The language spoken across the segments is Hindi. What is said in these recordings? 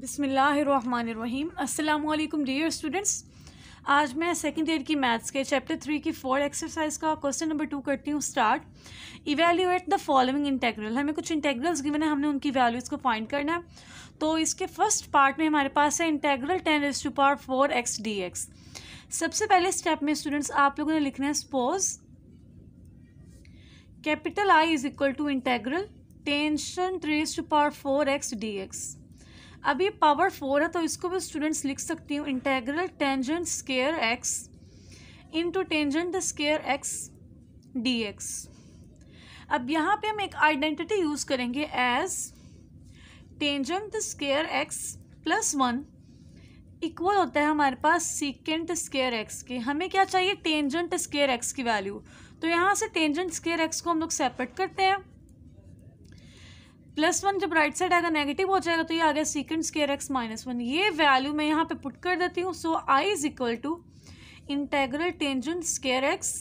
बिस्मिल्लाहिर्रहमानिर्रहीम। अस्सलामुअलैकुम डियर स्टूडेंट्स। आज मैं सेकेंड ईयर की मैथ्स के चैप्टर 3 की 4 एक्सरसाइज का क्वेश्चन नंबर 2 करती हूँ start. Evaluate the following integral. हमें कुछ इंटेग्रल्स गिवन है, हमने उनकी वैल्यूज़ को फाइंड करना है। तो इसके फर्स्ट पार्ट में हमारे पास है इंटेग्रल 10⁴x dx। सबसे पहले स्टेप में स्टूडेंट्स आप लोगों ने लिखना है suppose capital I is equal to integral tension 4x dx। अब ये पावर 4 है तो इसको भी स्टूडेंट्स लिख सकती हूँ integral tangent square x into tangent the square x dx। अब यहाँ पे हम एक आइडेंटिटी यूज़ करेंगे as tangent the square x plus 1 equal होता है हमारे पास सीकेंट स्केयर x के। हमें क्या चाहिए, टेंजेंट स्केयर x की वैल्यू। तो यहाँ से टेंजेंट स्केयर x को हम लोग सेपरेट करते हैं। +1 जब राइट साइड आएगा नेगेटिव हो जाएगा तो ये आ गया सीकेंट स्केयर x -1। ये वैल्यू मैं यहाँ पे पुट कर देती हूँ। So I is equal to integral tangent square x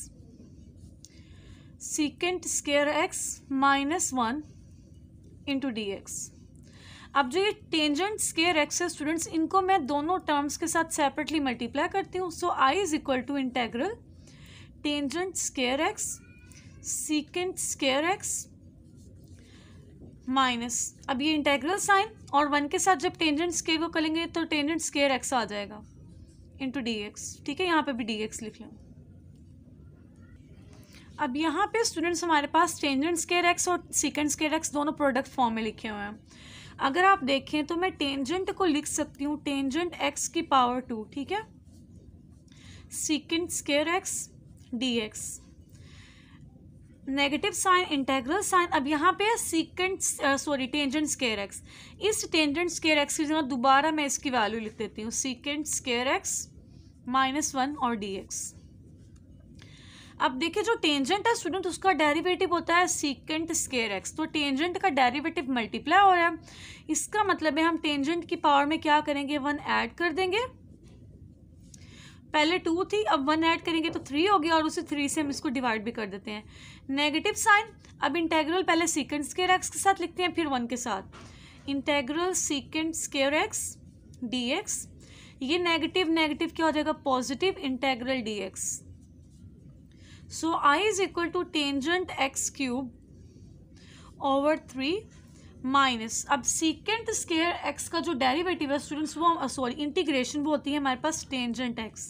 secant square x -1 into dx। अब जो ये टेंजेंट स्केयर x है स्टूडेंट्स, इनको मैं दोनों टर्म्स के साथ सेपरेटली मल्टीप्लाई करती हूँ। So I is equal to integral tangent square x secant square x minus, अब ये इंटेग्रल साइन और 1 के साथ जब टेंजेंट स्केयर को करेंगे तो टेंजेंट स्केयर x आ जाएगा इंटू dx। ठीक है, यहाँ पे भी dx लिख लें। अब यहाँ पे स्टूडेंट्स हमारे पास टेंजेंट स्केयर x और सीकेंट स्केयर x दोनों प्रोडक्ट फॉर्म में लिखे हुए हैं। अगर आप देखें तो मैं टेंजेंट को लिख सकती हूँ टेंजेंट x की पावर 2, ठीक है, secant square x dx, negative sign integral sign. अब यहाँ पे सीकेंट टेंजेंट स्केयर x। इस टेंजेंट स्केयर x की जगह दोबारा मैं इसकी वैल्यू लिख देती हूँ सीकेंट स्केयर x -1 और dx। अब देखिए जो टेंजेंट है स्टूडेंट उसका डेरिवेटिव होता है सीकेंट स्केयर x। तो टेंजेंट का डेरिवेटिव मल्टीप्लाई हो रहा है, इसका मतलब है हम टेंजेंट की पावर में क्या करेंगे, 1 ऐड कर देंगे। पहले 2 थी, अब 1 ऐड करेंगे तो 3 हो गया और उसे 3 से हम इसको डिवाइड भी कर देते हैं। नेगेटिव साइन, अब इंटेग्रल पहले सीकेंट स्केयर x के साथ लिखते हैं फिर 1 के साथ। Integral secant square x dx, ये नेगेटिव नेगेटिव क्या हो जाएगा, positive integral dx। So I is equal to tangent x cube over 3 minus, अब सीकेंट स्केयर x का जो डेरिवेटिव है स्टूडेंट्स वो इंटीग्रेशन वो होती है हमारे पास टेंजेंट x,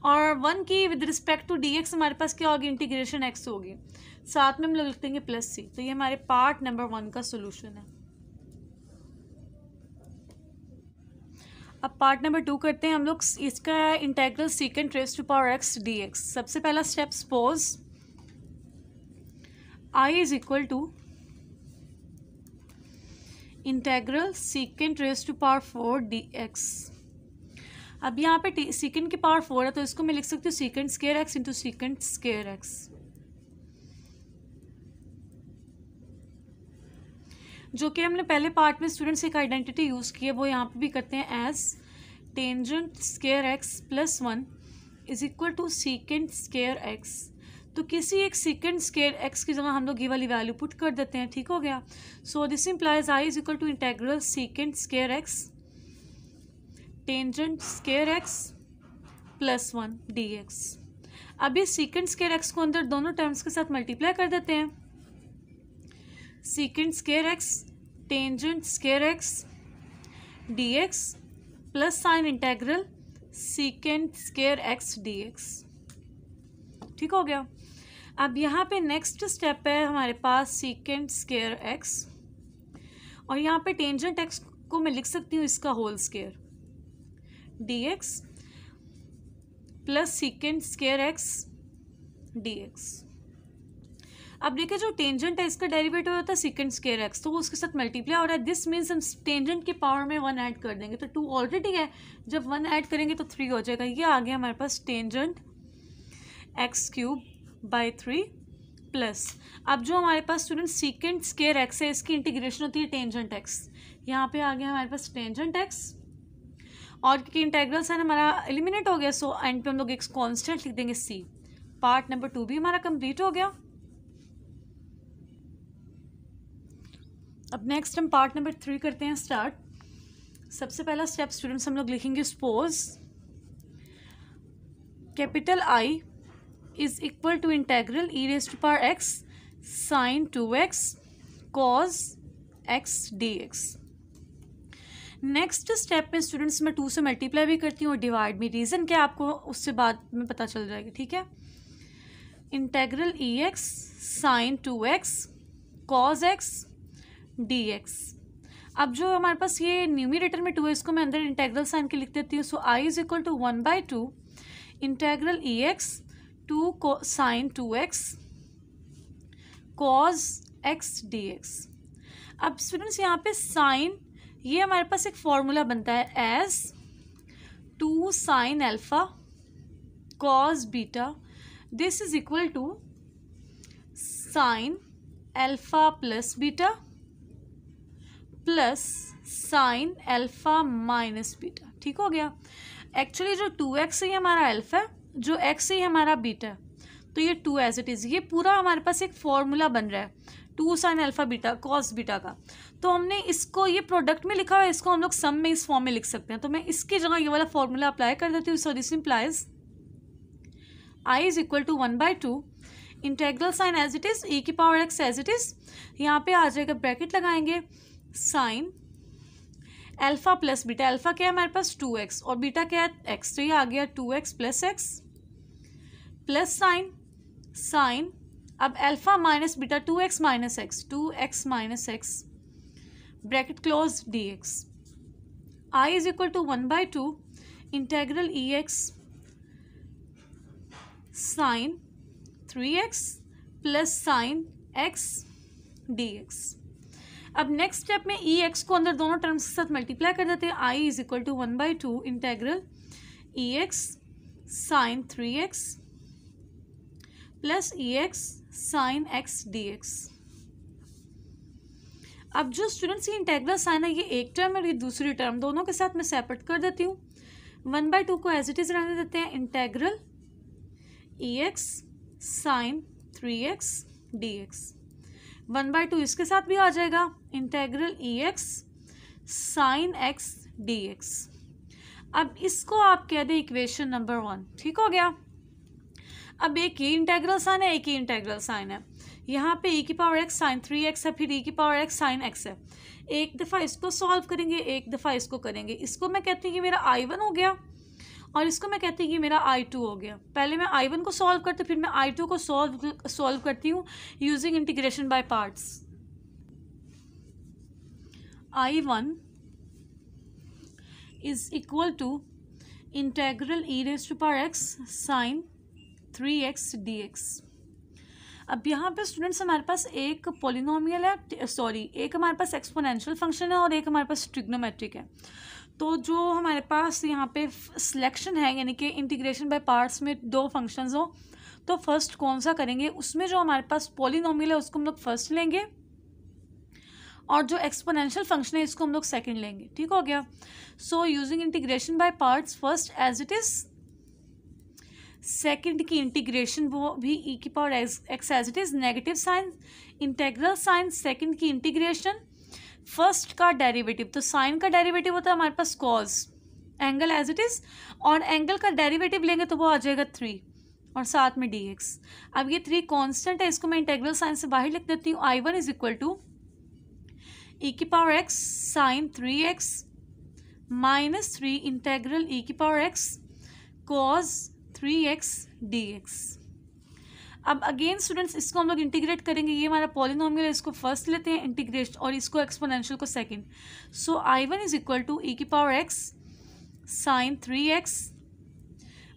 और 1 की विद रिस्पेक्ट टू dx हमारे पास क्या होगी, इंटीग्रेशन x होगी। साथ में हम लोग लिख देंगे +c। तो ये हमारे पार्ट नंबर 1 का सोल्यूशन है। अब पार्ट नंबर 2 करते हैं हम लोग। इसका इंटेग्रल सीकेंट x dx। सबसे पहला step, suppose I is equal to integral secant 4 dx। अब यहाँ पे सीकेंट की पावर 4 है तो इसको मैं लिख सकती हूँ secant square x into secant square x। जो कि हमने पहले पार्ट में स्टूडेंट्स एक आइडेंटिटी यूज़ की है वो यहाँ पे भी करते हैं as tangent square x +1 is equal to secant square x। तो किसी एक सीकेंट स्केयर x की जगह हम लोग ये वाली वैल्यू पुट कर देते हैं। ठीक हो गया। So this implies I is equal to integral secant square x tangent square x +1 dx। अब ये सीकेंट स्केयर x को अंदर दोनों टर्म्स के साथ मल्टीप्लाई कर देते हैं। Secant square x tangent square x dx plus sign integral secant square x dx। ठीक हो गया। अब यहाँ पे नेक्स्ट स्टेप है हमारे पास सीकेंट स्केयर x, और यहाँ पे टेंजेंट x को मैं लिख सकती हूँ इसका whole square dx plus secant square x dx। अब देखिए जो टेंजेंट है इसका डेरिवेटिव होता है सीकेंट स्केयर x, तो वो उसके साथ मल्टीप्लाई हो रहा है। दिस मीन्स हम टेंजेंट की पावर में 1 ऐड कर देंगे तो 2 ऑलरेडी है, जब 1 ऐड करेंगे तो 3 हो जाएगा। ये आ गया हमारे पास टेंजेंट x³/3 प्लस, अब जो हमारे पास स्टूडेंट सीकेंट स्केयर x है इसकी इंटीग्रेशन होती है टेंजेंट x। यहाँ पे आ गया हमारे पास टेंजेंट x और क्योंकि इंटेग्रल साइन हमारा एलिमिनेट हो गया सो एंड पे हम लोग एक कांस्टेंट लिख देंगे c। पार्ट नंबर 2 भी हमारा कंप्लीट हो गया। अब नेक्स्ट हम पार्ट नंबर 3 करते हैं स्टार्ट। सबसे पहला स्टेप स्टूडेंट्स हम लोग लिखेंगे suppose capital I is equal to integral e raise to power x sign 2x cos x dx। Next step में स्टूडेंट्स मैं 2 से मल्टीप्लाई भी करती हूँ और डिवाइड भी। रीज़न क्या आपको उससे बाद में पता चल जाएगा, ठीक है। Integral e x sign 2x cos x dx। अब जो हमारे पास ये न्यूमरेटर में 2 है, इसको मैं अंदर इंटेग्रल साइन के लिख देती हूँ। So I is equal to 1/2 integral e x 2 sine 2x cos x dx। अब स्टूडेंट्स यहाँ पे साइन, ये हमारे पास एक फॉर्मूला बनता है as 2 sine alpha cos beta, this is equal to sine alpha plus beta plus sine alpha minus beta. ठीक हो गया। एक्चुअली जो 2x ही हमारा अल्फा है, जो x ही हमारा बीटा है, तो ये 2 एज इट इज़, ये पूरा हमारे पास एक फॉर्मूला बन रहा है 2 sine alpha beta cos beta का। तो हमने इसको, ये प्रोडक्ट में लिखा हुआ है, इसको हम लोग सम में इस फॉर्म में लिख सकते हैं। तो मैं इसकी जगह ये वाला फॉर्मूला अप्लाई कर देती हूँ। So this implies I is equal to 1/2 integral sine as it is e की power x as it is, यहाँ पे आ जाएगा, ब्रैकेट लगाएंगे, sine alpha plus beta. Alpha क्या है हमारे पास 2x और बीटा क्या है x, तो ये आ गया 2x plus x plus sine अब alpha minus beta 2x minus x, 2x minus x bracket close dx। I is equal to 1/2 integral e x sine 3x plus sine x dx। अब नेक्स्ट स्टेप में ई एक्स को अंदर दोनों टर्म्स के साथ मल्टीप्लाई कर देते हैं। I is equal to 1/2 integral e x sine 3x plus e x sine x dx। अब जो स्टूडेंट्स ये इंटेग्रल साइन है, ये एक टर्म और ये दूसरी टर्म, दोनों के साथ मैं सेपरेट कर देती हूँ। 1/2 को एज इट इज रहने देते हैं, integral e x sine 3x dx। 1/2 इसके साथ भी आ जाएगा, integral e x sine x dx। अब इसको आप कह दें इक्वेशन नंबर 1। ठीक हो गया। अब एक ही इंटेग्रल साइन है, एक ही इंटेग्रल साइन है। यहाँ पे e की पावर x साइन 3x है, फिर e की पावर x साइन x है। एक दफ़ा इसको सॉल्व करेंगे, एक दफ़ा इसको करेंगे। इसको मैं कहती हूँ कि मेरा I1 हो गया और इसको मैं कहती हूँ कि मेरा I2 हो गया। पहले मैं I1 को सॉल्व करती हूँ, फिर मैं I2 को सॉल्व करती हूँ using integration by parts. I1 is equal to integral e raise to power x sign 3x dx। अब यहाँ पे स्टूडेंट्स हमारे पास एक पॉलिनोमियल है, एक हमारे पास एक्सपोनेंशियल फंक्शन है और एक हमारे पास ट्रिग्नोमेट्रिक है। तो जो हमारे पास यहाँ पे सिलेक्शन है, यानी कि इंटीग्रेशन बाय पार्ट्स में 2 फंक्शंस हो, तो फर्स्ट कौन सा करेंगे, उसमें जो हमारे पास पॉलिनोमियल है उसको हम लोग फर्स्ट लेंगे और जो एक्सपोनेंशियल फंक्शन है इसको हम लोग सेकंड लेंगे। ठीक हो गया। So using integration by parts, first as it is, second की इंटीग्रेशन वो भी ई की power x as it is, negative sign, integral sign, second की इंटीग्रेशन, फर्स्ट का डेरिवेटिव। तो साइन का डेरिवेटिव होता है हमारे पास cos, angle as it is, और एंगल का डेरिवेटिव लेंगे तो वो आ जाएगा 3 और साथ में dx। अब ये 3 कांस्टेंट है, इसको मैं इंटेग्रल साइन से बाहर लिख देती हूँ। I1 is equal to e की power x sign 3x minus 3 integral e की power x cos 3x dx। अब अगेन स्टूडेंट्स इसको हम लोग इंटीग्रेट करेंगे। ये हमारा पॉलिनोमियल है, इसको फर्स्ट लेते हैं इंटीग्रेशन और इसको एक्सपोनेंशियल को second. So I1 is equal to e की power x sign 3x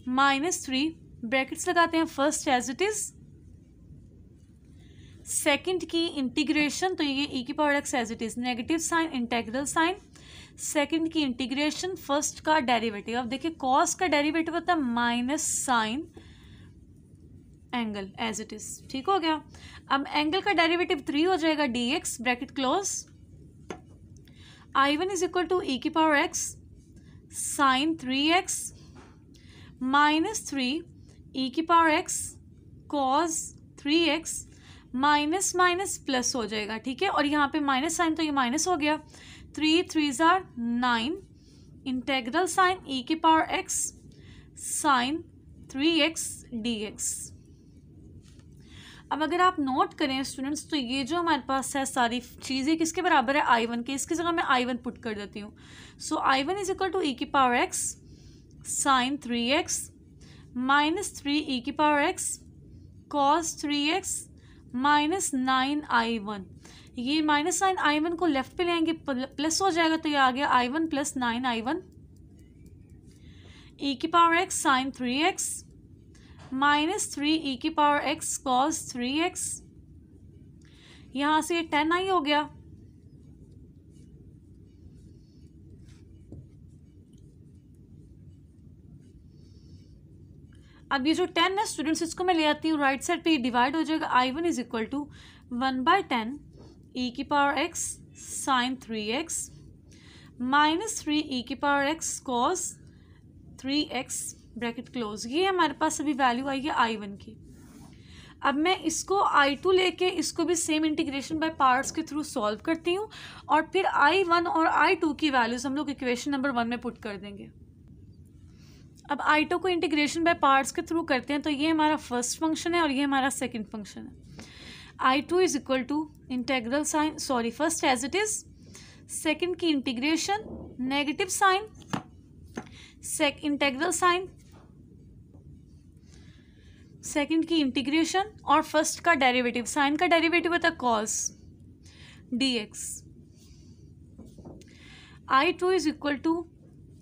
minus 3, brackets लगाते हैं, first as it is, second की इंटीग्रेशन, तो ये ई की power x as it is, negative sign, integral sign, second की इंटीग्रेशन, फर्स्ट का डेरिवेटिव। अब देखिए कॉस का डेरिवेटिव होता है minus sine angle as it is. ठीक हो गया। अब एंगल का डेरिवेटिव 3 हो जाएगा dx, bracket close. I1 is equal to e की power x sign 3x minus 3 e की power x cos 3x minus minus plus हो जाएगा, ठीक है। और यहाँ पे माइनस साइन तो ये माइनस हो गया, 3 3 जार 9 इंटेग्रल साइन e की power x sign 3x dx। अब अगर आप नोट करें स्टूडेंट्स, तो ये जो हमारे पास है सारी चीज़ें किसके बराबर है, I1 के। इसकी जगह मैं I1 पुट कर देती हूँ। So I1 is equal to e की power x sign 3x minus 3 e की power x cos 3x minus 9I1। ये माइनस 9I1 को लेफ्ट पे लेंगे, प्लस हो जाएगा, तो ये आ गया I1 प्लस 9I1 e की power x sign 3x minus 3 e की पावर x कॉस 3x। यहाँ से ये 10i हो गया। अब ये जो 10 है स्टूडेंट्स, इसको मैं ले आती हूँ राइट साइड पे, ये डिवाइड हो जाएगा। I1 is equal to 1/10 e की power x sign 3x minus 3 e की power x cos 3x bracket close. ये हमारे पास अभी वैल्यू आई है I1 की। अब मैं इसको I2 लेके इसको भी सेम इंटीग्रेशन बाय पार्ट्स के थ्रू सॉल्व करती हूँ, और फिर I1 और I2 की वैल्यूज हम लोग इक्वेशन नंबर 1 में पुट कर देंगे। अब I2 को इंटीग्रेशन बाय पार्ट्स के थ्रू करते हैं, तो ये हमारा फर्स्ट फंक्शन है और ये हमारा सेकेंड फंक्शन है। I2 is equal to integral sine, sorry first as it is, second की integration, negative sign, integral sign, second की इंटीग्रेशन, और फर्स्ट का डेरिवेटिव, साइन का डेरिवेटिव होता है cos dx। I2 is equal to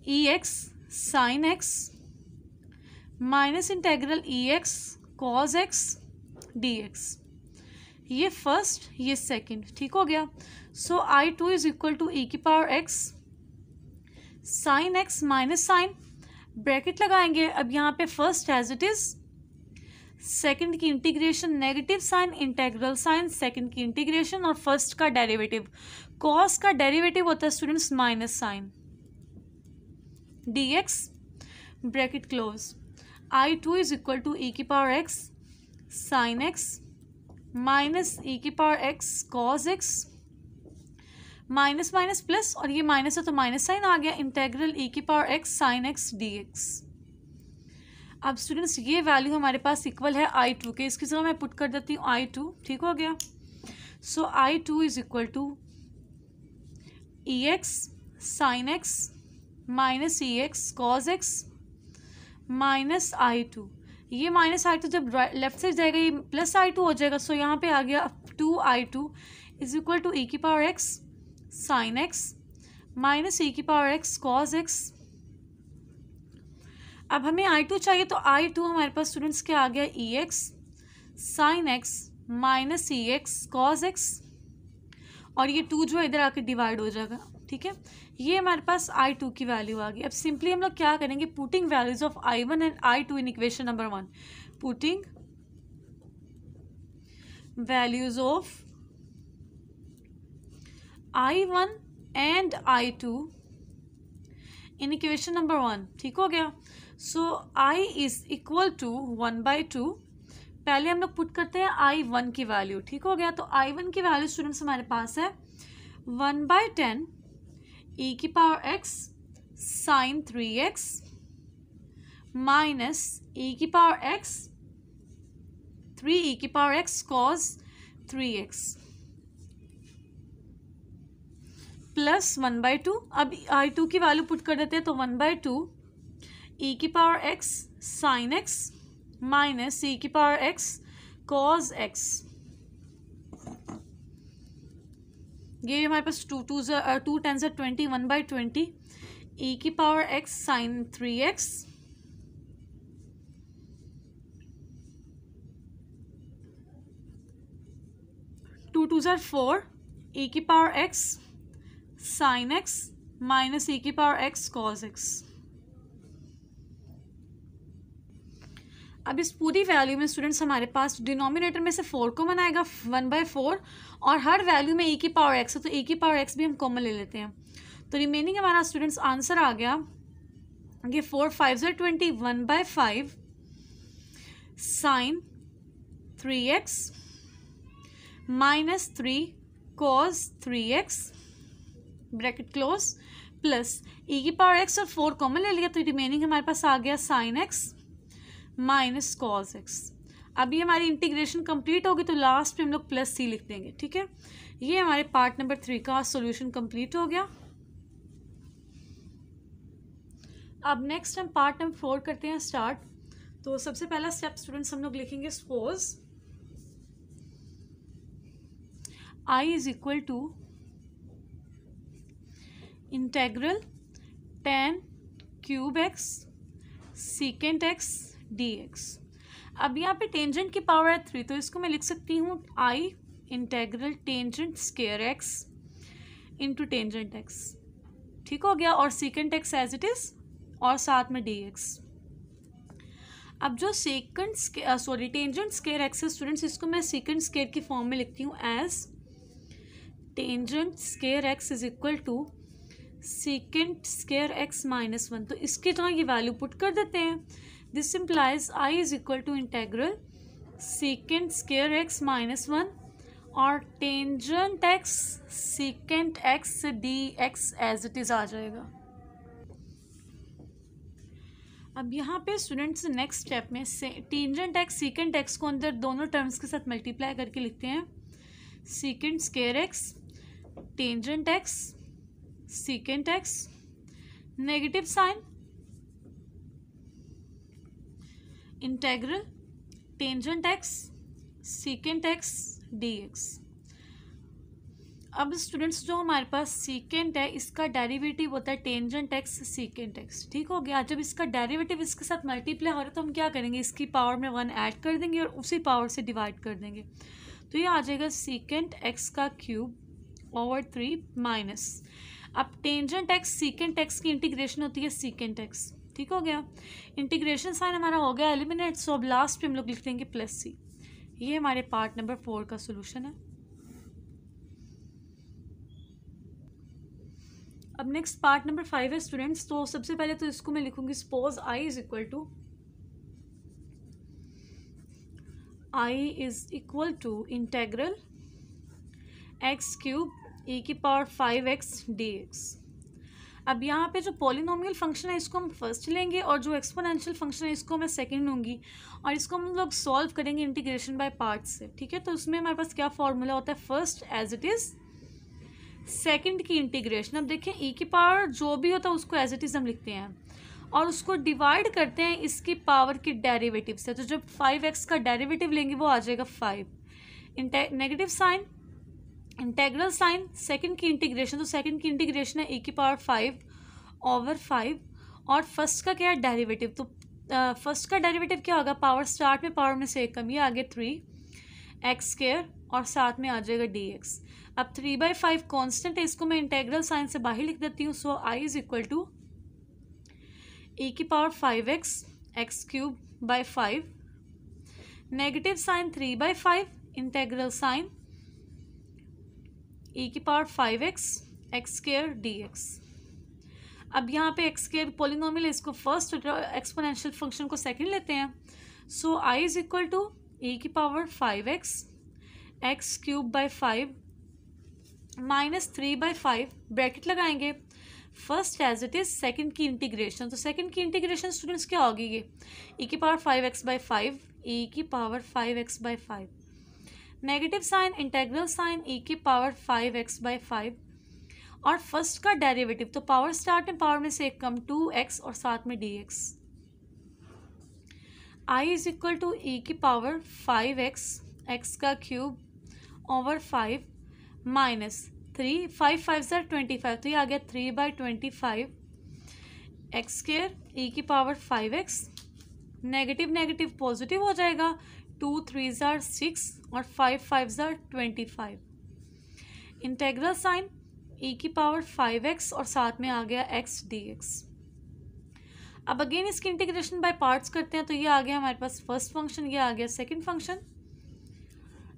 ex sine x minus integral ex cos x dx। ये फर्स्ट, ये सेकंड, ठीक हो गया। So I2 is equal to e की power x sine x minus sine, bracket लगाएंगे। अब यहाँ पे first as it is, second की integration, negative sign, integral sign, second की इंटीग्रेशन, और फर्स्ट का डेरिवेटिव, कॉस का डेरिवेटिव होता है students minus sine dx bracket close. I2 is equal to e की power x sine x minus e की power x cos x, minus minus plus, और ये माइनस है तो माइनस साइन आ गया, इंटेग्रल e की power x sine x dx। अब स्टूडेंट्स ये वैल्यू हमारे पास इक्वल है I2 के, इसकी जगह मैं पुट कर देती हूँ I2, ठीक हो गया। So I2 is equal to ex sine x minus ex cos x minus I2। ये माइनस I2 जब लेफ्ट साइड जाएगा ये प्लस I2 हो जाएगा। सो यहाँ पे आ गया 2I2 is equal to e की power x sine x minus e की पावर x कॉस x। अब हमें I2 चाहिए, तो I2 हमारे पास स्टूडेंट्स क्या आ गया, ex sine x minus ex cos x, और ये 2 जो इधर आके डिवाइड हो जाएगा, ठीक है। ये हमारे पास I2 की वैल्यू आ गई। अब सिंपली हम लोग क्या करेंगे, putting values of I1 and I2 in equation number 1, putting values of I1 and I2 in equation number 1, ठीक हो गया। सो I इज इक्वल टू 1/2, पहले हम लोग पुट करते हैं I1 की वैल्यू, ठीक हो गया। तो I1 की वैल्यू स्टूडेंट्स हमारे पास है 1/10 e की power x sign 3x minus e की पावर x 3e की power x cos 3x plus 1/2। अब I2 की वैल्यू पुट कर देते हैं, तो 1/2 e की power x sine x minus e की पावर x कॉस x। ये हमारे पास 2 10 20, 1/20 e की power x sign 3x to 4 e की power x sine x minus e की पावर x कॉस x। अब इस पूरी वैल्यू में स्टूडेंट्स हमारे पास डिनोमिनेटर में से 4 कॉमन आएगा, 1/4, और हर वैल्यू में e की पावर x है, तो e की पावर x भी हम कॉमन ले लेते हैं। तो रिमेनिंग हमारा स्टूडेंट्स आंसर आ गया, ये 4 5 20, 1/5 sine 3x minus 3 cos 3x bracket close plus e की पावर x और 4 कॉमन ले लिया तो रिमेनिंग हमारे पास आ गया sin x minus cos x। अब ये हमारी इंटीग्रेशन कंप्लीट होगी तो लास्ट में हम लोग प्लस c लिख देंगे। ठीक है, ये हमारे पार्ट नंबर 3 का सॉल्यूशन कंप्लीट हो गया। अब नेक्स्ट हम पार्ट नंबर 4 करते हैं स्टार्ट। तो सबसे पहला स्टेप स्टूडेंट्स हम लोग लिखेंगे suppose I is equal to integral tan cube x secant x dx। अब यहाँ पे टेंजेंट की पावर है 3 तो इसको मैं लिख सकती हूँ I integral tangent square x into tangent x। ठीक हो गया, और secant x as it is और साथ में dx। अब जो टेंजेंट स्क्वायर x है स्टूडेंट्स, इसको मैं secant स्क्वायर की फॉर्म में लिखती हूँ as tangent square x is equal to secant square x minus 1। तो इसकी जगह ये वैल्यू पुट कर देते हैं। This implies I is equal to integral secant square x minus 1 और tangent x secant x dx as it is आ जाएगा। अब यहाँ पे स्टूडेंट्स नेक्स्ट स्टेप में टेंजेंट x secant x को अंदर दोनों टर्म्स के साथ मल्टीप्लाई करके लिखते हैं secant square x tangent x secant x negative sign integral tangent x secant x dx। अब स्टूडेंट्स जो हमारे पास secant है इसका डेरिवेटिव होता है टेंजेंट x secant x। ठीक हो गया, जब इसका डेरिवेटिव इसके साथ मल्टीप्लाई हो रहा है तो हम क्या करेंगे, इसकी पावर में 1 ऐड कर देंगे और उसी पावर से डिवाइड कर देंगे। तो ये आ जाएगा secant x का क्यूब ओवर 3 माइनस, अब टेंजेंट x secant x की इंटीग्रेशन होती है secant x। ठीक हो गया, इंटीग्रेशन साइन हमारा हो गया एलिमिनेट। सो अब लास्ट पे हम लोग लिख देंगे प्लस c। ये हमारे पार्ट नंबर 4 का सोल्यूशन है। अब नेक्स्ट पार्ट नंबर 5 है स्टूडेंट्स। तो सबसे पहले तो इसको मैं लिखूंगी suppose I is equal to integral x cube e की पावर 5x dx। अब यहाँ पे जो पॉलिनोमियल फंक्शन है इसको हम फर्स्ट लेंगे और जो एक्सपोनेंशियल फंक्शन है इसको मैं सेकंड लूँगी और इसको हम लोग सॉल्व करेंगे इंटीग्रेशन बाय पार्ट्स से। ठीक है, तो उसमें हमारे पास क्या फॉर्मूला होता है, first as it is second की इंटीग्रेशन। अब देखें e की पावर जो भी होता है उसको एज इट इज़ हम लिखते हैं और उसको डिवाइड करते हैं इसकी पावर की डेरिवेटिव से। तो जब 5x का डेरिवेटिव लेंगे वो आ जाएगा 5, negative sign integral sign second की इंटीग्रेशन। तो सेकंड की इंटीग्रेशन है e की पावर 5 ओवर 5 और फर्स्ट का क्या है डेरिवेटिव। तो फर्स्ट का डेरिवेटिव क्या होगा, पावर स्टार्ट में पावर में से एक कम, ये आगे 3x स्क्वायर और साथ में आ जाएगा dx। अब 3/5 कांस्टेंट है, इसको मैं इंटेग्रल साइन से बाहर लिख देती हूँ। So I is equal to e की power 5x x cube by 5 negative sign 3/5 integral sign e की power 5x x square dx। अब यहाँ पे x स्क्वायर पॉलिनोमियल है, इसको फर्स्ट एक्सपोनेंशियल फंक्शन को सेकंड लेते हैं। So I is equal to e की power 5x x cube by 5 minus 3/5 bracket लगाएंगे first as it is second की इंटीग्रेशन। तो सेकंड की इंटीग्रेशन स्टूडेंट्स क्या होगी, ये e की पावर 5x बाई 5 e की power 5x by 5 negative sign integral sign e की पावर 5x बाई 5 और फर्स्ट का डेरिवेटिव तो पावर स्टार्ट में पावर में से एक कम 2x और साथ में dx। I is equal to e की पावर 5x x का क्यूब ओवर 5 माइनस 3 5 5 25 तो ये आ गया 3/25 x स्क्वायर e की power 5x negative negative positive हो जाएगा 2 3 6 और 5 5 25 इंटेग्रल साइन e की पावर 5x और साथ में आ गया x dx। अब अगेन इसकी इंटीग्रेशन बाय पार्ट्स करते हैं। तो ये आ गया हमारे पास फर्स्ट फंक्शन, ये आ गया सेकंड फंक्शन।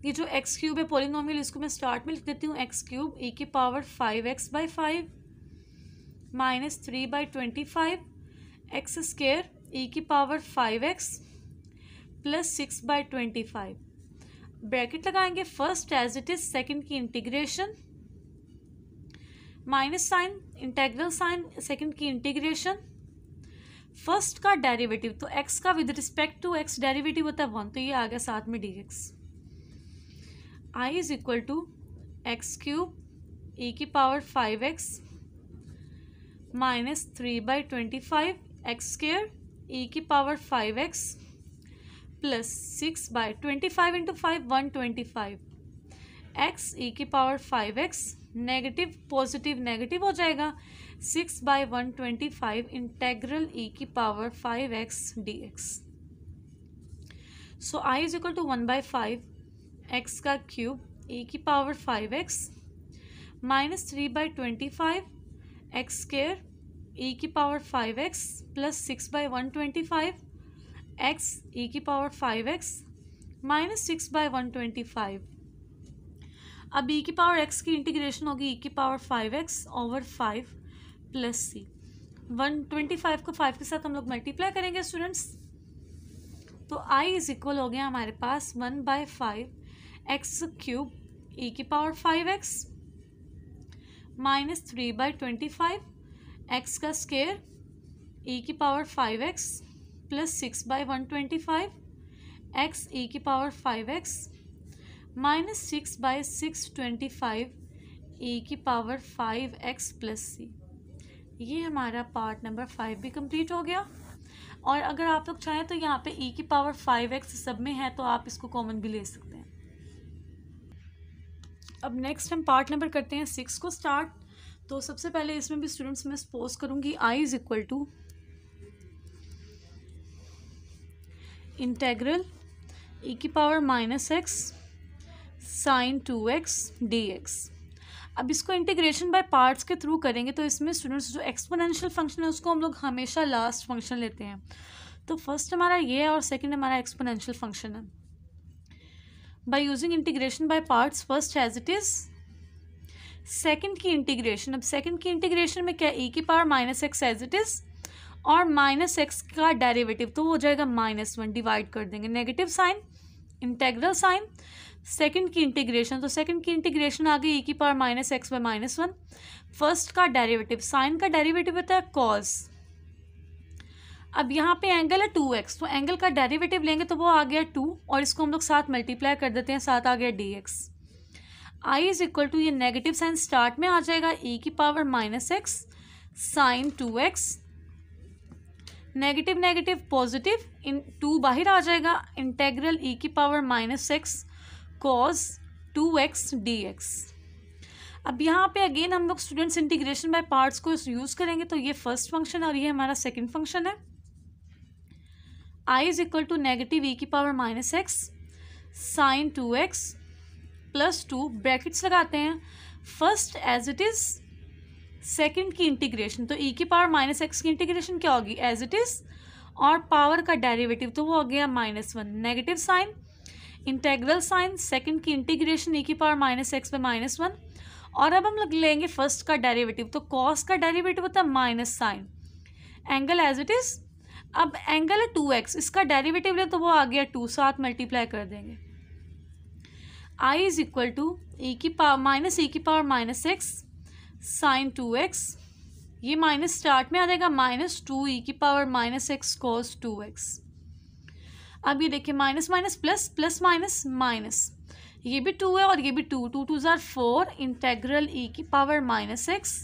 ये जो x क्यूब है पॉलिनोमियल इसको मैं स्टार्ट में लिख देती हूँ x क्यूब e की power 5x by 5 minus 3/25 x square e की पावर 5x प्लस 6/25। ब्रैकेट लगाएंगे, first as it is, second की integration, minus sign, integral sign, second की इंटीग्रेशन, फर्स्ट का डेरिवेटिव, तो x का with respect to x derivative होता है 1, तो ये आ गया साथ में dx। I is equal to x cube e की power 5x minus 3/25 x square e की power 5x plus 6/25 into 5 125 x e की power 5x, negative positive negative हो जाएगा, 6/125 इंटेग्रल e की power 5x dx। So I is equal to 1/5 x का क्यूब e की power 5x minus 3/25 x square e की power 5x plus 6/125 x e की पावर 5x माइनस 6/125। अब e की पावर x की इंटीग्रेशन होगी e की पावर 5x ओवर 5 प्लस सी, 125 को 5 के साथ हम लोग मल्टीप्लाई करेंगे स्टूडेंट्स, तो I इज इक्वल हो गया हमारे पास 1/5 एक्स क्यूब e की पावर 5x माइनस 3/25 एक्स का स्क्वायर e की power 5x plus 6/125 x e की पावर 5x माइनस 6/625 e की पावर 5x प्लस सी। ये हमारा पार्ट नंबर 5 भी कंप्लीट हो गया। और अगर आप लोग चाहें तो यहाँ पे e की पावर 5x सब में है, तो आप इसको कॉमन भी ले सकते हैं। अब नेक्स्ट हम पार्ट नंबर करते हैं 6 को स्टार्ट। तो सबसे पहले इसमें भी स्टूडेंट्स मैं सपोज करूँगी I is equal to integral e की power -x sign 2x dx। अब इसको इंटीग्रेशन बाय पार्ट्स के थ्रू करेंगे, तो इसमें स्टूडेंट्स जो एक्सपोनेंशियल फंक्शन है उसको हम लोग हमेशा लास्ट फंक्शन लेते हैं। तो फर्स्ट हमारा ये है और सेकंड हमारा एक्सपोनेंशियल फंक्शन है। By using integration by parts, first as it is, second की इंटीग्रेशन। अब सेकंड की इंटीग्रेशन में क्या, e की power -x as it is और -x का डेरिवेटिव, तो वो हो जाएगा -1, डिवाइड कर देंगे, negative sign, integral sign, second की इंटीग्रेशन, तो सेकंड की इंटीग्रेशन आ गई e की पावर -x/-1, फर्स्ट का डेरिवेटिव, साइन का डेरिवेटिव होता है cos। अब यहाँ पे एंगल है 2x, तो एंगल का डेरिवेटिव लेंगे तो वो आ गया 2, और इसको हम लोग साथ मल्टीप्लाई कर देते हैं, साथ आ गया dx। I is equal to, ये नेगेटिव साइन स्टार्ट में आ जाएगा, e की power -x sign 2x, negative negative positive, इन 2 बाहर आ जाएगा, इंटेग्रल e की power -x cos 2x dx। अब यहाँ पे अगेन हम लोग स्टूडेंट्स इंटीग्रेशन बाय पार्ट्स को यूज़ करेंगे, तो ये फर्स्ट फंक्शन और ये हमारा सेकंड फंक्शन है। I is equal to negative e की power -x sign 2x plus 2, brackets लगाते हैं, first as it is, second की इंटीग्रेशन, तो e की पावर -x की इंटीग्रेशन क्या होगी, एज इट इज, और पावर का डेरिवेटिव, तो वो हो गया -1, negative sign, integral sign, second की इंटीग्रेशन e की पावर -x/-1, और अब हम लोग लेंगे फर्स्ट का डेरिवेटिव, तो cos का डेरिवेटिव होता है minus sine, angle as it is. अब एंगल है 2x, इसका डेरिवेटिव ले तो वो आ गया 2, साथ मल्टीप्लाई कर देंगे। I is equal to e की पावर -x साइन 2x, ये माइनस स्टार्ट में आ जाएगा, -2 e की पावर -x cos 2x। अब ये देखिए minus minus plus, plus minus minus, ये भी 2 है और ये भी 2, 2 2 ज़ार 4, इंटेग्रल e की power -x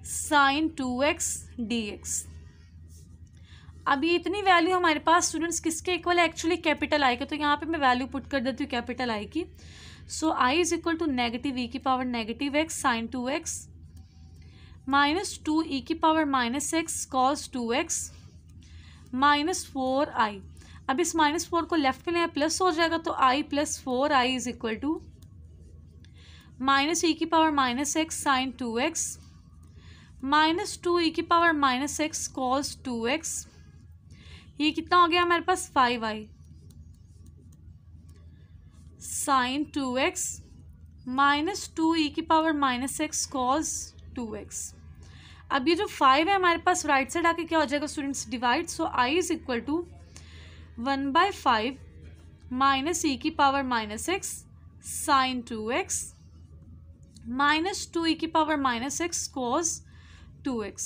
sign 2x dx। अब ये इतनी वैल्यू हमारे पास स्टूडेंट्स किसके इक्वल है, एक्चुअली कैपिटल आई के, तो यहाँ पे मैं वैल्यू पुट कर देती हूँ कैपिटल आई की। So I is equal to negative e की power -x sign 2x -2 e की power -x cos 2x -4i। अब इस -4 को लेफ्ट में ले प्लस हो जाएगा, तो i + 4i is equal to -e की power -x sign 2x -2 e की पावर -x cos 2x, ये कितना हो गया हमारे पास 5i साइन 2x -2 e की पावर -x cos 2x। अब ये जो 5 है हमारे पास राइट साइड आके क्या हो जाएगा students, divide. So I is equal to 1/5 minus e की power minus x sign 2x minus 2 e की power minus x cos 2x।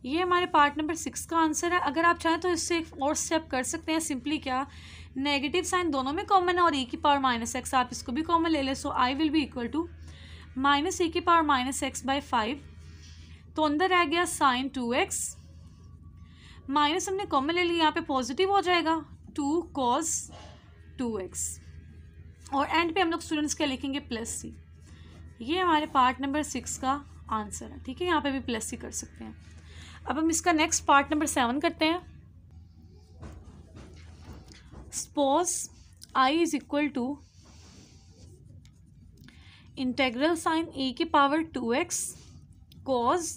ये हमारे पार्ट नंबर 6 का आंसर है। अगर आप चाहें तो इससे एक और स्टेप कर सकते हैं। सिंपली क्या, नेगेटिव साइन दोनों में कॉमन है और ई की पावर माइनस एक्स आप इसको भी कॉमन ले लें। So I will be equal to minus e की पावर माइनस एक्स बाई 5, तो अंदर रह गया साइन 2x, माइनस हमने कॉमन ले लिया, यहाँ पे पॉजिटिव हो जाएगा 2 cos 2x, और एंड पे हम लोग स्टूडेंट्स क्या लिखेंगे, प्लस सी। ये हमारे पार्ट नंबर 6 का आंसर है। ठीक है, यहाँ पे भी प्लस सी कर सकते हैं। अब हम इसका नेक्स्ट पार्ट नंबर 7 करते हैं। Suppose i is equal to integral sign e की power 2x cos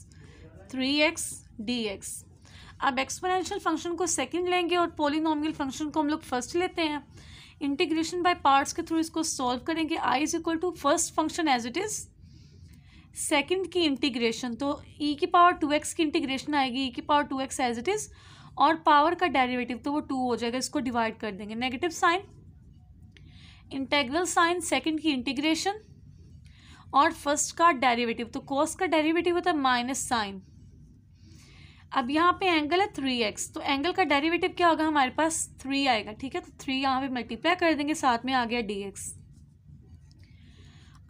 3x dx। अब एक्सपोनेंशियल फंक्शन को सेकंड लेंगे और पॉलिनोमियल फंक्शन को हम लोग फर्स्ट लेते हैं। इंटीग्रेशन बाय पार्ट्स के थ्रू इसको सॉल्व करेंगे। i is equal to first function as it is, second की इंटीग्रेशन, तो e की पावर 2x की इंटीग्रेशन आएगी e की power 2x as it is, और पावर का डेरिवेटिव तो वो 2 हो जाएगा, इसको डिवाइड कर देंगे। Negative sign, integral sign, second की इंटीग्रेशन और फर्स्ट का डेरिवेटिव, तो कॉस का डेरिवेटिव होता है माइनस साइन। अब यहाँ पे एंगल है 3x, तो एंगल का डेरिवेटिव क्या होगा, हमारे पास 3 आएगा। ठीक है, तो 3 यहाँ पे मल्टीप्लाई कर देंगे, साथ में आ गया dx।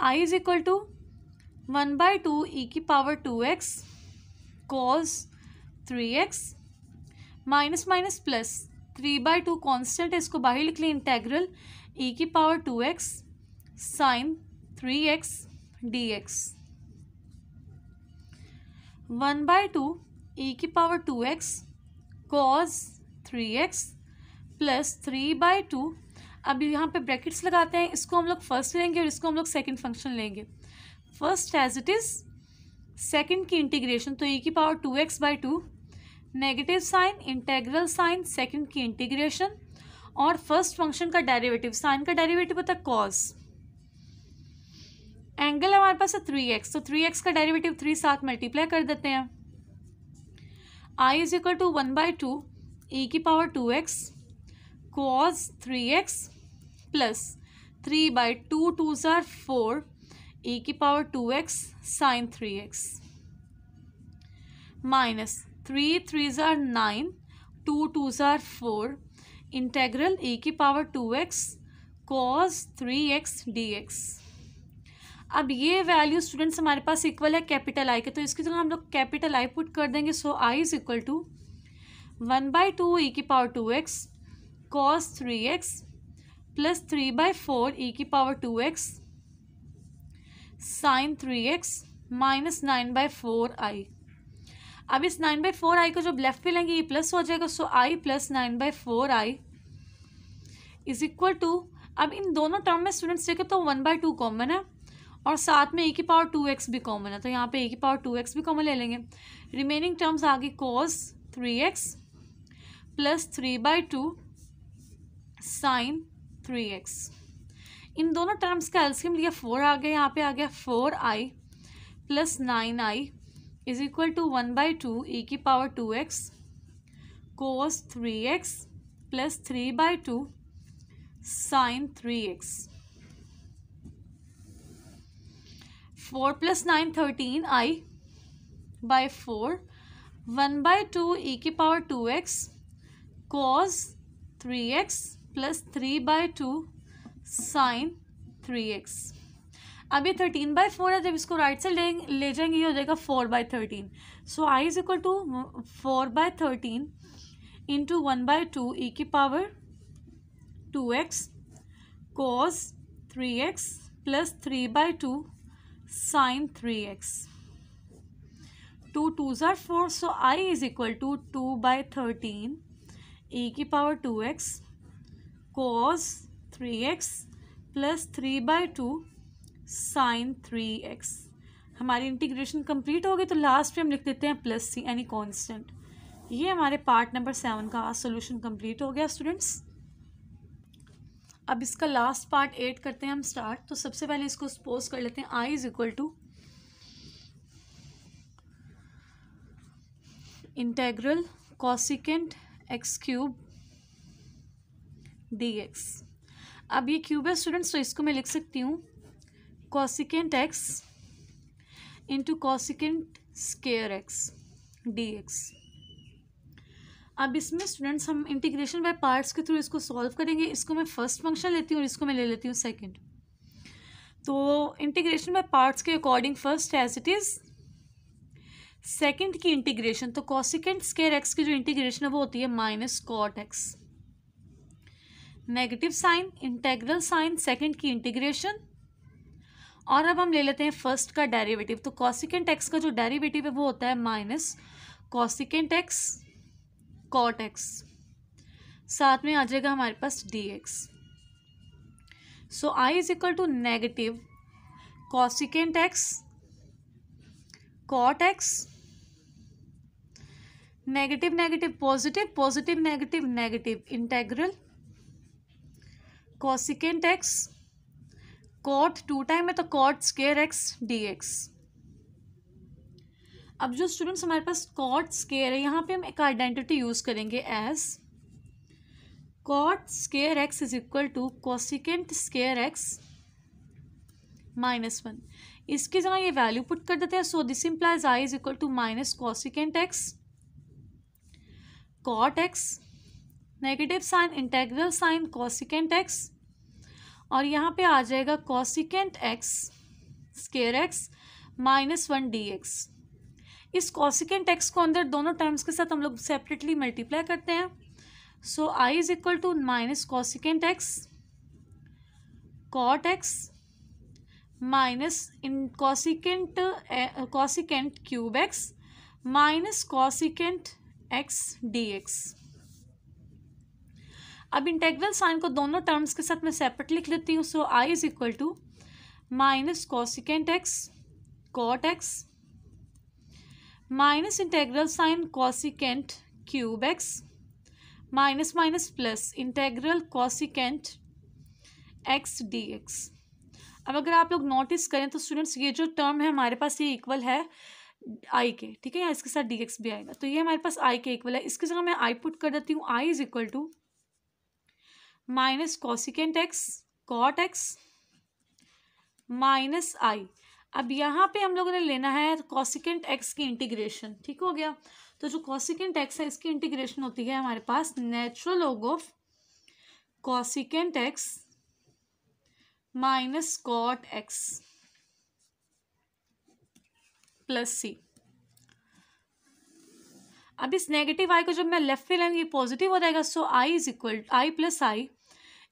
i is equal to 1/2 e की power 2x cos 3x minus minus plus 3/2 constant है, इसको बाहर लिख लें, इंटेग्रल e की power 2x sine 3x dx। 1/2 e की power 2x cos 3x plus 3/2, अब यहाँ पे ब्रैकेट्स लगाते हैं, इसको हम लोग फर्स्ट लेंगे और इसको हम लोग सेकंड फंक्शन लेंगे। First as it is, second की इंटीग्रेशन, तो e की power 2x/2, negative sign, integral sign, second की इंटीग्रेशन और फर्स्ट फंक्शन का डेरिवेटिव, साइन का डेरिवेटिव होता है cos। एंगल हमारे पास है 3x, तो 3x का डेरिवेटिव 3 साथ मल्टीप्लाई कर देते हैं। i is equal to 1/2 e की power 2x cos 3x plus 3/2 2s are 4 e की power 2x sine 3x minus 3 3s are 9 2 2s are 4 integral e की power 2x cos 3x dx। अब ये वैल्यू स्टूडेंट्स हमारे पास इक्वल है कैपिटल आई के, तो इसकी जगह हम लोग कैपिटल आई पुट कर देंगे। So i is equal to 1/2 e की power 2x cos 3x plus 3/4 e की power 2x sine 3x minus 9/4i। अब इस 9/4i को जब लेफ्ट पे लेंगे ये प्लस हो जाएगा, so i plus 9/4i is equal to, अब इन दोनों टर्म में स्टूडेंट्स देखें तो 1/2 कॉमन है और साथ में e की पावर 2x भी कॉमन है, तो यहाँ पे e की पावर 2x भी कॉमन ले लेंगे। रिमेनिंग टर्म्स आ गई cos 3x plus 3/2 sine 3x। इन दोनों टर्म्स का एलसीएम लिया 4 आ गया, यहाँ पे आ गया 4i plus 9i is equal to 1/2 e की power 2x cos 3x plus 3/2 sine 3x। 4 plus 9 13i by 4 1/2 e की power 2x cos 3x plus 3/2 sine 3x। अब ये 13/4 है, जब इसको राइट से ले जाएंगे ये हो जाएगा 4/13। So i is equal to 4/13 into 1/2 e की power 2x cos 3x plus 3/2 sine 3x। 2 2s are 4, so i is equal to 2/13 e की power 2x cos 3x plus 3/2 sine 3x। हमारी इंटीग्रेशन कंप्लीट हो गई, तो लास्ट पे हम लिख देते हैं प्लस सी एनी कांस्टेंट। ये हमारे पार्ट नंबर 7 का सॉल्यूशन कंप्लीट हो गया स्टूडेंट्स। अब इसका लास्ट पार्ट 8 करते हैं हम स्टार्ट। तो सबसे पहले इसको सपोज कर लेते हैं i is equal to integral cosecant x³ dx। अब ये क्यूब है स्टूडेंट्स, तो इसको मैं लिख सकती हूँ cosecant x into cosecant square x dx। अब इसमें स्टूडेंट्स हम इंटीग्रेशन बाय पार्ट्स के थ्रू इसको सॉल्व करेंगे। इसको मैं फर्स्ट फंक्शन लेती हूँ और इसको मैं ले लेती हूँ सेकंड। तो इंटीग्रेशन बाय पार्ट्स के according first as it is, second की इंटीग्रेशन तो कॉसिकेंट स्क्वायर एक्स की जो इंटीग्रेशन है वो होती है minus cot x. Negative sign, integral sign, second की इंटीग्रेशन। और अब हम ले लेते हैं फर्स्ट का डेरिवेटिव। तो कॉसिकेंट एक्स का जो डेरिवेटिव है वो होता है minus cosecant x cot x, साथ में आ जाएगा हमारे पास dx। So I is equal to negative cosecant x cot x, negative negative positive, positive negative negative, integral cosecant x cot 2 time है तो कॉट स्क्वायर एक्स dx। अब जो स्टूडेंट्स हमारे पास कॉट स्क्वायर है, यहाँ पे हम एक आइडेंटिटी यूज़ करेंगे as cot square x is equal to cosecant square x -1। इसकी जगह ये वैल्यू पुट कर देते हैं। So this implies I is equal to minus cosecant x cot x, negative sign, integral sign cosecant x, और यहाँ पे आ जाएगा cosecant x square x -1 dx। इस कॉसिकेंट एक्स को अंदर दोनों टर्म्स के साथ हम लोग सेपरेटली मल्टीप्लाई करते हैं। So I is equal to minus cosecant x cot x minus इन cosecant cube x minus cosecant x dx। अब इंटेग्रल साइन को दोनों टर्म्स के साथ मैं सेपरेट लिख लेती हूँ। So I is equal to minus cosecant x cot x minus integral sign cosecant cube x minus minus plus integral cosecant x dx। अब अगर आप लोग नोटिस करें तो स्टूडेंट्स ये जो टर्म है हमारे पास ये इक्वल है आई के, ठीक है, या इसके साथ dx भी आएगा, तो ये हमारे पास आई के इक्वल है। इसकी जगह मैं आई पुट कर देती हूँ। I is equal to minus cosecant x cot x minus I. अब यहाँ पे हम लोगों ने लेना है कॉसिकेंट एक्स की इंटीग्रेशन, ठीक हो गया। तो जो कॉसिकेंट एक्स है इसकी इंटीग्रेशन होती है हमारे पास natural log of cosecant x minus cot x plus c. अब इस नेगेटिव आई को जब मैं लेफ्ट में लेंगे पॉजिटिव हो जाएगा। So I is equal I plus I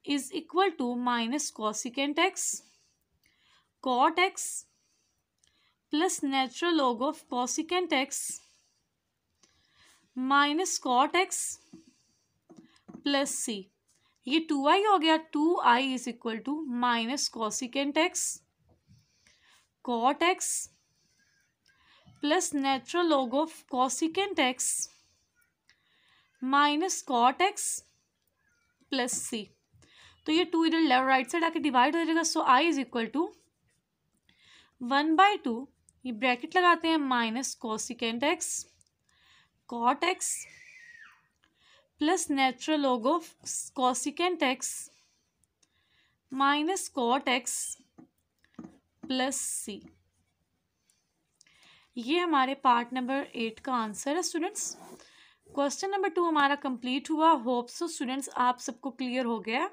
is equal to minus cosecant x cot x plus natural log of cosecant x minus cot x plus c. ये 2i हो गया। 2i is equal to minus cosecant x cot x plus natural log of cosecant x minus cot x plus c. तो ये 2 इधर लेफ्ट राइट साइड आके डिवाइड हो जाएगा। So I is equal to 1/2, ये ब्रैकेट लगाते हैं, minus cosecant x cot x plus natural log of cosecant x minus cot x plus c. ये हमारे पार्ट नंबर 8 का आंसर है स्टूडेंट्स। क्वेश्चन नंबर 2 हमारा कंप्लीट हुआ। होप सो स्टूडेंट्स आप सबको क्लियर हो गया।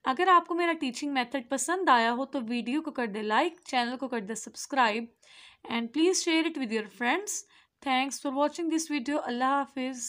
अगर आपको मेरा टीचिंग मेथड पसंद आया हो तो वीडियो को कर दे लाइक, चैनल को कर दे subscribe, and please share it with your friends. Thanks for watching this video. अल्लाह हाफिज़।